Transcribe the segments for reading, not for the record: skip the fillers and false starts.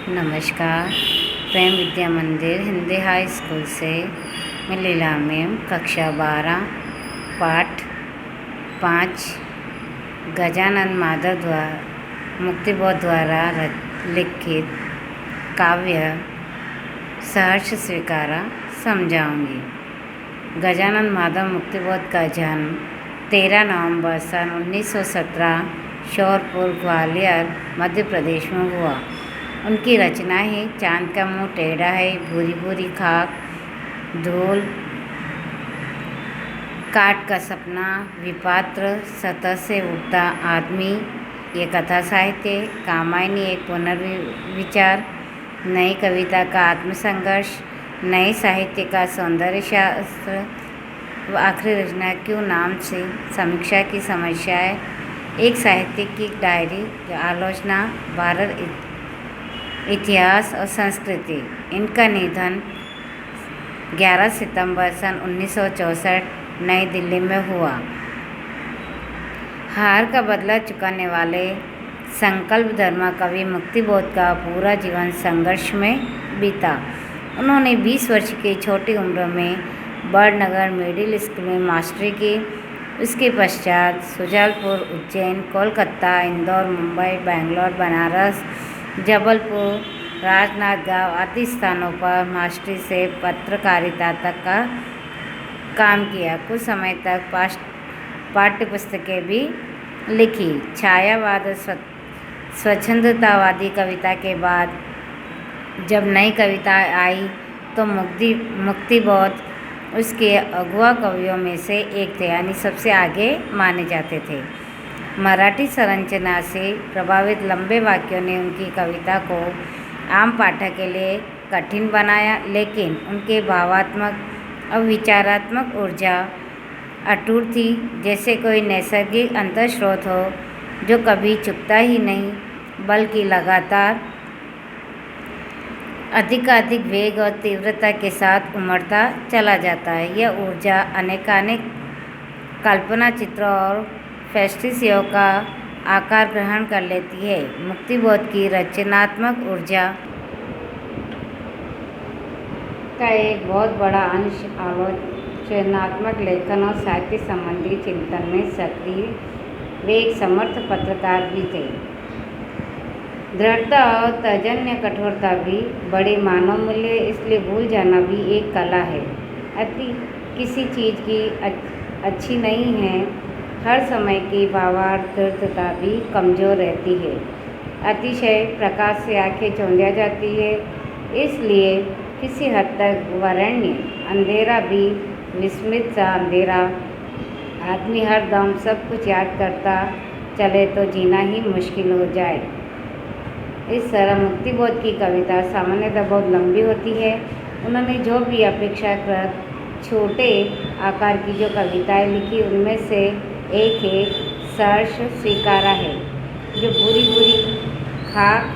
नमस्कार। प्रेम विद्या मंदिर Hindi high school से मैं लीला मैम, कक्षा 12, पाठ 5, गजानन माधव द्वारा मुक्तिबोध द्वारा लिखित काव्य सहर्ष स्वीकारा समझाऊंगी। गजानन माधव मुक्तिबोध का जन्म 13 नवंबर सन 1917 श्योरपुर, ग्वालियर, मध्य प्रदेश में हुआ। उनकी रचना है चांद का मुंह टेढ़ा है, भूरी भूरी खाक, धूल, काट का सपना, विपात्र, सतह से उठता आदमी, ये कथा साहित्य, कामायनी एक पुनर्विचार, नई कविता का आत्मसंघर्ष, नए साहित्य का सौंदर्य शास्त्र, आखिरी रचना क्यों नाम से समीक्षा की समस्याएं, एक साहित्यिक की डायरी, आलोचना, भारत इतिहास और संस्कृति। इनका निधन 11 सितंबर सन 1964 नई दिल्ली में हुआ। हार का बदला चुकाने वाले संकल्प धर्मा कवि मुक्तिबोध का पूरा जीवन संघर्ष में बीता। उन्होंने 20 वर्ष की छोटी उम्र में बड़नगर मिडिल स्कूल में मास्टरी की। उसके पश्चात शुजालपुर, उज्जैन, कोलकाता, इंदौर, मुंबई, बेंगलोर, बनारस, जबलपुर, राजनांदगांव आदि स्थानों पर मास्टरी से पत्रकारिता तक का काम किया। कुछ समय तक पाठ्यपुस्तकें भी लिखी। छायावाद और स्वच्छंदतावादी कविता के बाद जब नई कविता आई तो मुक्तिबोध उसके अगुआ कवियों में से एक थे, यानी सबसे आगे माने जाते थे। मराठी संरचना से प्रभावित लंबे वाक्यों ने उनकी कविता को आम पाठक के लिए कठिन बनाया, लेकिन उनके भावात्मक और विचारात्मक ऊर्जा अटूट थी, जैसे कोई नैसर्गिक अंतर्स्रोत हो जो कभी चुकता ही नहीं बल्कि लगातार अधिकाधिक वेग और तीव्रता के साथ उमड़ता चला जाता है। यह ऊर्जा अनेकानेक कल्पना चित्रों और फैंटेसियों का आकार ग्रहण कर लेती है। मुक्तिबोध की रचनात्मक ऊर्जा का एक बहुत बड़ा अंश आलोचनात्मक लेखन और साहित्य संबंधी चिंतन में सक्रिय। वे एक समर्थ पत्रकार भी थे। दृढ़ता और तजन्य कठोरता भी बड़े मानव मूल्य, इसलिए भूल जाना भी एक कला है। अति किसी चीज़ की अच्छी नहीं है। हर समय की भावार्थता भी कमज़ोर रहती है। अतिशय प्रकाश से आंखें चौंधिया जाती है, इसलिए किसी हद तक वरण्य अंधेरा भी विस्मित सा अंधेरा। आदमी हर दम सब कुछ याद करता चले तो जीना ही मुश्किल हो जाए। इस तरह मुक्तिबोध की कविता सामान्यतः बहुत लंबी होती है। उन्होंने जो भी अपेक्षाकृत छोटे आकार की जो कविताएं लिखी, उनमें से एक है सहर्ष स्वीकारा है, जो बुरी बुरी खाक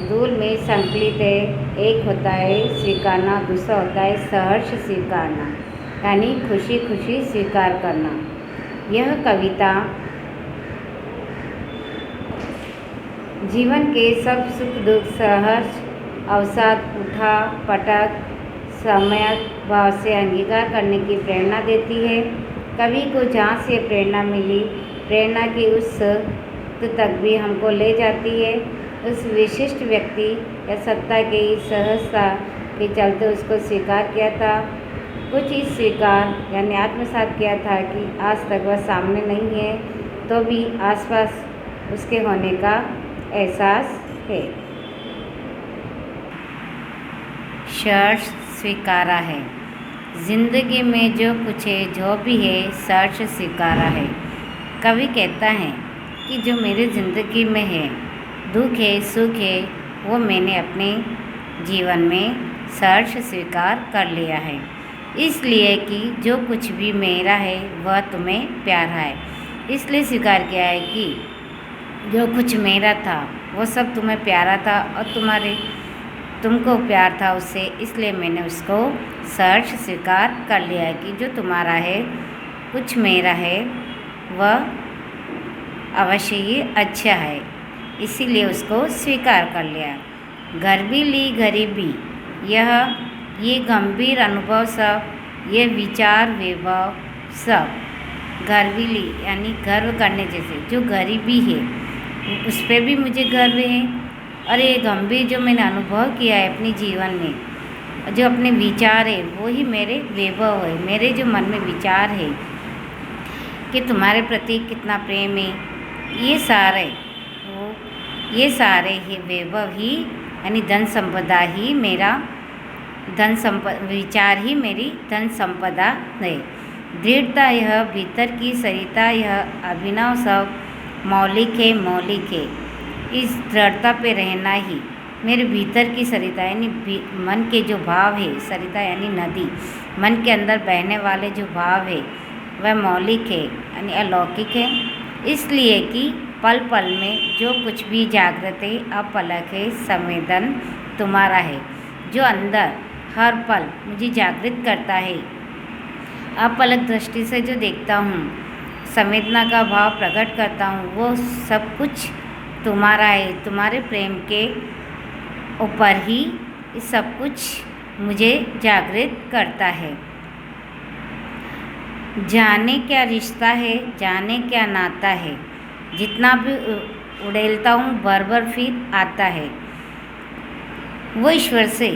धूल में संकलित है। एक होता है स्वीकारना, दूसरा होता है सहर्ष स्वीकारना, यानी खुशी खुशी स्वीकार करना। यह कविता जीवन के सब सुख दुख, सहर्ष, अवसाद, उठा पटक, समय भाव से अंगीकार करने की प्रेरणा देती है। कवि को जहाँ से प्रेरणा मिली, प्रेरणा की उस तक भी हमको ले जाती है। उस विशिष्ट व्यक्ति या सत्ता के इस सहजता के चलते उसको स्वीकार किया था। कुछ इस स्वीकार यानी आत्मसात किया था कि आज तक वह सामने नहीं है तो भी आसपास उसके होने का एहसास है। सहर्ष स्वीकारा है। जिंदगी में जो कुछ है, जो भी है, सहर्ष स्वीकारा है। कवि कहता है कि जो मेरी ज़िंदगी में है, दुख है, सुख है, वो मैंने अपने जीवन में सहर्ष स्वीकार कर लिया है। इसलिए कि जो कुछ भी मेरा है वह तुम्हें प्यारा है। इसलिए स्वीकार किया है कि जो कुछ मेरा था वो सब तुम्हें प्यारा था और तुमको प्यार था उससे, इसलिए मैंने उसको सहर्ष स्वीकार कर लिया है कि जो तुम्हारा है, कुछ मेरा है, वह अवश्य ही अच्छा है, इसीलिए उसको स्वीकार कर लिया। घर भी ली गरीबी, ये गंभीर अनुभव सब, ये विचार वैभव सब। घर भी ली यानी गर्व करने जैसे, जो गरीबी है उस पर भी मुझे गर्व है, और ये गंभीर जो मैंने अनुभव किया है अपने जीवन में, जो अपने विचार है वो ही मेरे वैभव है। मेरे जो मन में विचार है कि तुम्हारे प्रति कितना प्रेम है, ये सारे ही वैभव ही यानी धन संपदा ही मेरा विचार ही मेरी धन संपदा है। दृढ़ता यह भीतर की सरिता, यह अभिनव सब मौलिक है। इस दृढ़ता पे रहना ही मेरे भीतर की सरिता यानी मन के जो भाव है, सरिता यानी नदी, मन के अंदर बहने वाले जो भाव है वह मौलिक है यानी अलौकिक है। इसलिए कि पल पल में जो कुछ भी जागृत है, अपलक है, संवेदन तुम्हारा है। जो अंदर हर पल मुझे जागृत करता है, अपलक दृष्टि से जो देखता हूँ, संवेदना का भाव प्रकट करता हूँ, वो सब कुछ तुम्हारा है। तुम्हारे प्रेम के ऊपर ही सब कुछ मुझे जागृत करता है। जाने क्या रिश्ता है, जाने क्या नाता है, जितना भी उड़ेलता हूँ भर फिर आता है। वो ईश्वर से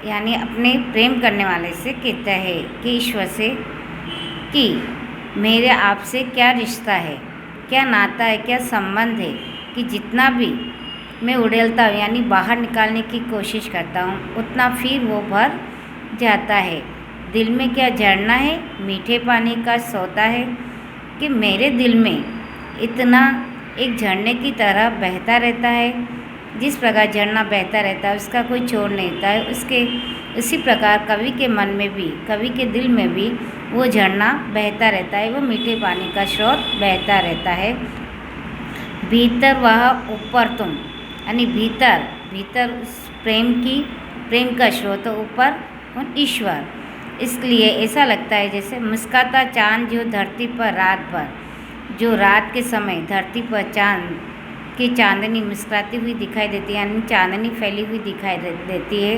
यानी अपने प्रेम करने वाले से कहता है कि ईश्वर से कि मेरे आपसे क्या रिश्ता है, क्या नाता है, क्या संबंध है, कि जितना भी मैं उड़ेलता हूँ यानी बाहर निकालने की कोशिश करता हूँ, उतना फिर वो भर जाता है। दिल में क्या झरना है, मीठे पानी का सोता है, कि मेरे दिल में इतना एक झरने की तरह बहता रहता है। जिस प्रकार झरना बहता रहता है, उसका कोई छोर नहीं होता है, उसी प्रकार कवि के मन में भी, कवि के दिल में भी वो झरना बहता रहता है, वो मीठे पानी का स्रोत बहता रहता है। भीतर वह ऊपर तुम यानी भीतर उस प्रेम का स्रोत ऊपर उन ईश्वर। इसलिए ऐसा लगता है जैसे मुस्काता चाँद जो धरती पर रात भर, जो रात के समय धरती पर चाँद की चांदनी मुस्कुराती हुई दिखाई देती है यानी चांदनी फैली हुई दिखाई देती है,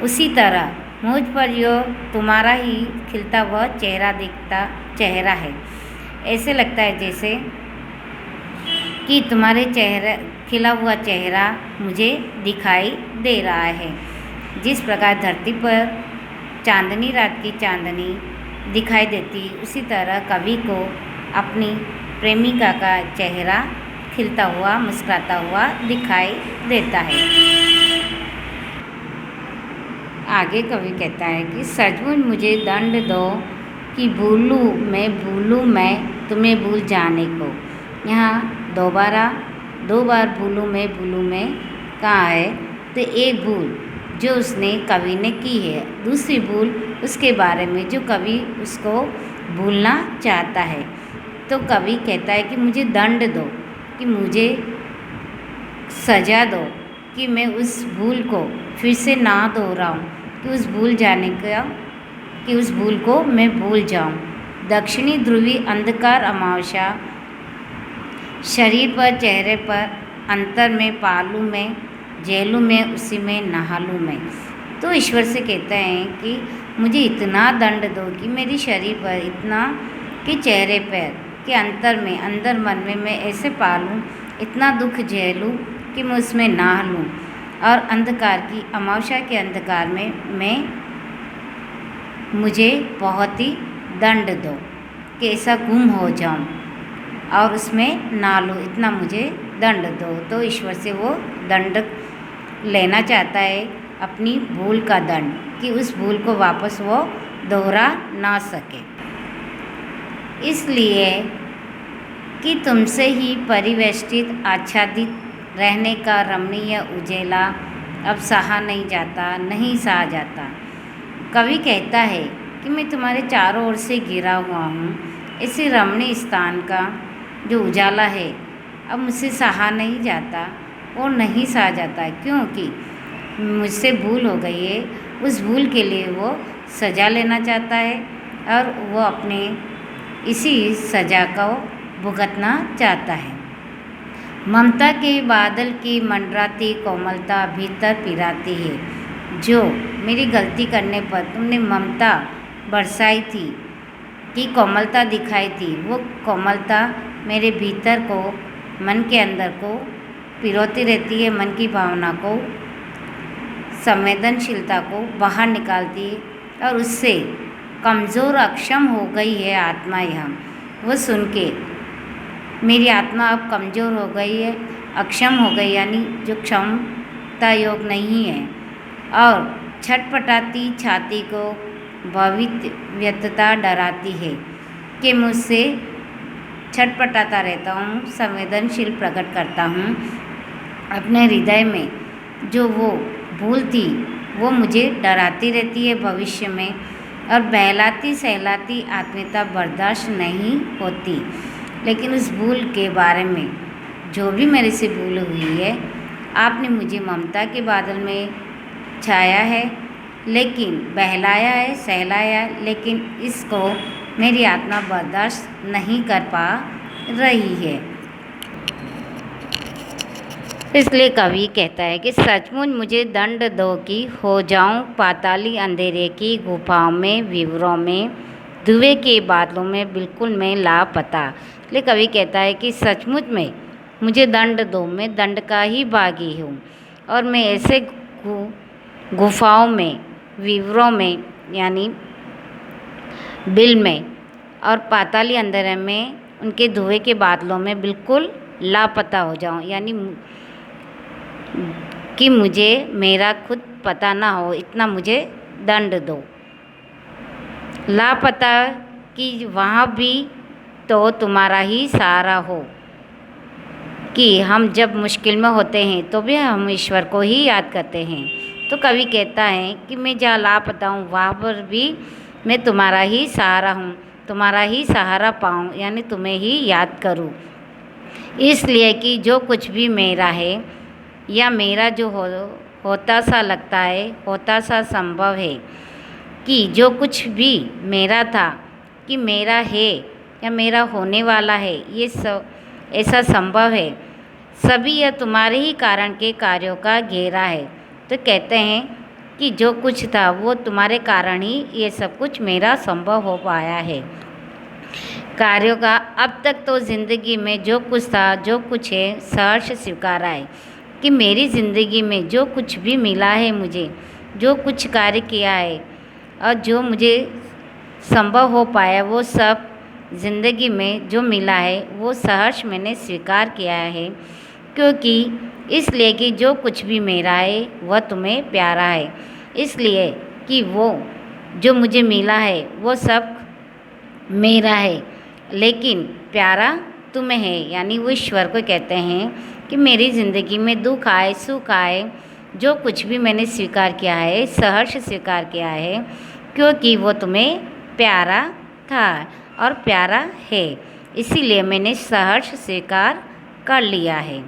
उसी तरह मुझ पर जो तुम्हारा ही खिलता हुआ चेहरा है। ऐसे लगता है जैसे कि तुम्हारे खिला हुआ चेहरा मुझे दिखाई दे रहा है। जिस प्रकार धरती पर चांदनी, रात की चांदनी दिखाई देती, उसी तरह कवि को अपनी प्रेमिका का चेहरा खिलता हुआ, मुस्कुराता हुआ दिखाई देता है। आगे कवि कहता है कि सचमुच मुझे दंड दो कि भूलूँ मैं तुम्हें भूल जाने को। यहाँ दो बार भूलूँ मैं कहाँ है, तो एक भूल जो उसने कवि ने की है, दूसरी भूल उसके बारे में जो कवि उसको भूलना चाहता है। तो कवि कहता है कि मुझे दंड दो, कि मुझे सज़ा दो, कि मैं उस भूल को फिर से ना दोहराऊं, कि उस भूल को मैं भूल जाऊं। दक्षिणी ध्रुवी अंधकार अमावस्या, शरीर पर, चेहरे पर, अंतर में पालू में, जेलू में, उसी में नहालू में। तो ईश्वर से कहते हैं कि मुझे इतना दंड दो कि मेरी शरीर पर, इतना कि चेहरे पर के अंदर मन में मैं ऐसे पालूं, इतना दुख झेलूं कि मैं उसमें नहा लूँ, और अंधकार की अमावस्या के अंधकार में मुझे बहुत ही दंड दो कि ऐसा गुम हो जाऊं और उसमें ना लूँ, इतना मुझे दंड दो। तो ईश्वर से वो दंड लेना चाहता है, अपनी भूल का दंड, कि उस भूल को वापस वो दोहरा ना सके। इसलिए कि तुमसे ही परिवेष्टित आच्छादित रहने का रमणीय उजेला अब सहा नहीं सहा जाता। कवि कहता है कि मैं तुम्हारे चारों ओर से घिरा हुआ हूँ, इसी रमणीय स्थान का जो उजाला है अब मुझसे सहा नहीं जाता और नहीं सहा जाता, क्योंकि मुझसे भूल हो गई है। उस भूल के लिए वो सज़ा लेना चाहता है और वो अपने इसी सज़ा को भुगतना चाहता है। ममता के बादल की मंडराती कोमलता भीतर पिराती है। जो मेरी गलती करने पर तुमने ममता बरसाई थी, की कोमलता दिखाई थी, वो कोमलता मेरे भीतर को, मन के अंदर को पिरोती रहती है। मन की भावना को, संवेदनशीलता को बाहर निकालती है और उससे कमज़ोर अक्षम हो गई है आत्मा। यहाँ वो सुन के मेरी आत्मा अब कमज़ोर हो गई है, अक्षम हो गई, यानी जो क्षमता योग नहीं है, और छटपटाती छाती को भविष्यता डराती है कि मुझसे छटपटाता रहता हूँ, संवेदनशील प्रकट करता हूँ। अपने हृदय में जो वो भूल थी वो मुझे डराती रहती है भविष्य में, और बहलाती सहलाती आत्मीयता बर्दाश्त नहीं होती। लेकिन उस भूल के बारे में, जो भी मेरे से भूल हुई है, आपने मुझे ममता के बादल में छाया है, लेकिन बहलाया है, सहलाया है, लेकिन इसको मेरी आत्मा बर्दाश्त नहीं कर पा रही है। इसलिए कवि कहता है कि सचमुच मुझे दंड दो कि हो जाऊं पाताली अंधेरे की गुफाओं में, विवरों में, धुएं के बादलों में, बिल्कुल मैं लापता। इसलिए कवि कहता है कि सचमुच में मुझे दंड दो, मैं दंड का ही भागी हूँ, और मैं ऐसे गुफाओं में, विवरों में यानी बिल में, और पाताली अंधेरे में, उनके धुएं के बादलों में बिल्कुल लापता हो जाऊँ, यानी कि मुझे मेरा खुद पता ना हो, इतना मुझे दंड दो। लापता कि वहाँ भी तो तुम्हारा ही सहारा हो, कि हम जब मुश्किल में होते हैं तो भी हम ईश्वर को ही याद करते हैं। तो कवि कहता है कि मैं जहाँ लापता हूँ वहाँ पर भी मैं तुम्हारा ही सहारा हूँ, तुम्हारा ही सहारा पाऊँ, यानी तुम्हें ही याद करूँ। इसलिए कि जो कुछ भी मेरा है या मेरा जो होता सा लगता है, होता सा संभव है, कि जो कुछ भी मेरा था, कि मेरा है या मेरा होने वाला है, ये सब ऐसा संभव है, सभी यह तुम्हारे ही कारण के कार्यों का घेरा है। तो कहते हैं कि जो कुछ था वो तुम्हारे कारण ही ये सब कुछ मेरा संभव हो पाया है, कार्यों का। अब तक तो ज़िंदगी में जो कुछ था, जो कुछ है, सहर्ष स्वीकारा है कि मेरी ज़िंदगी में जो कुछ भी मिला है, मुझे जो कुछ कार्य किया है और जो मुझे संभव हो पाया, वो सब ज़िंदगी में जो मिला है वो सहर्ष मैंने स्वीकार किया है। क्योंकि इसलिए कि जो कुछ भी मेरा है वह तुम्हें प्यारा है, इसलिए कि वो जो मुझे मिला है वो सब मेरा है, लेकिन प्यारा तुम्हें है, यानी वो ईश्वर को कहते हैं कि मेरी ज़िंदगी में दुख आए, सुख आए, जो कुछ भी मैंने स्वीकार किया है, सहर्ष स्वीकार किया है, क्योंकि वो तुम्हें प्यारा था और प्यारा है, इसीलिए मैंने सहर्ष स्वीकार कर लिया है।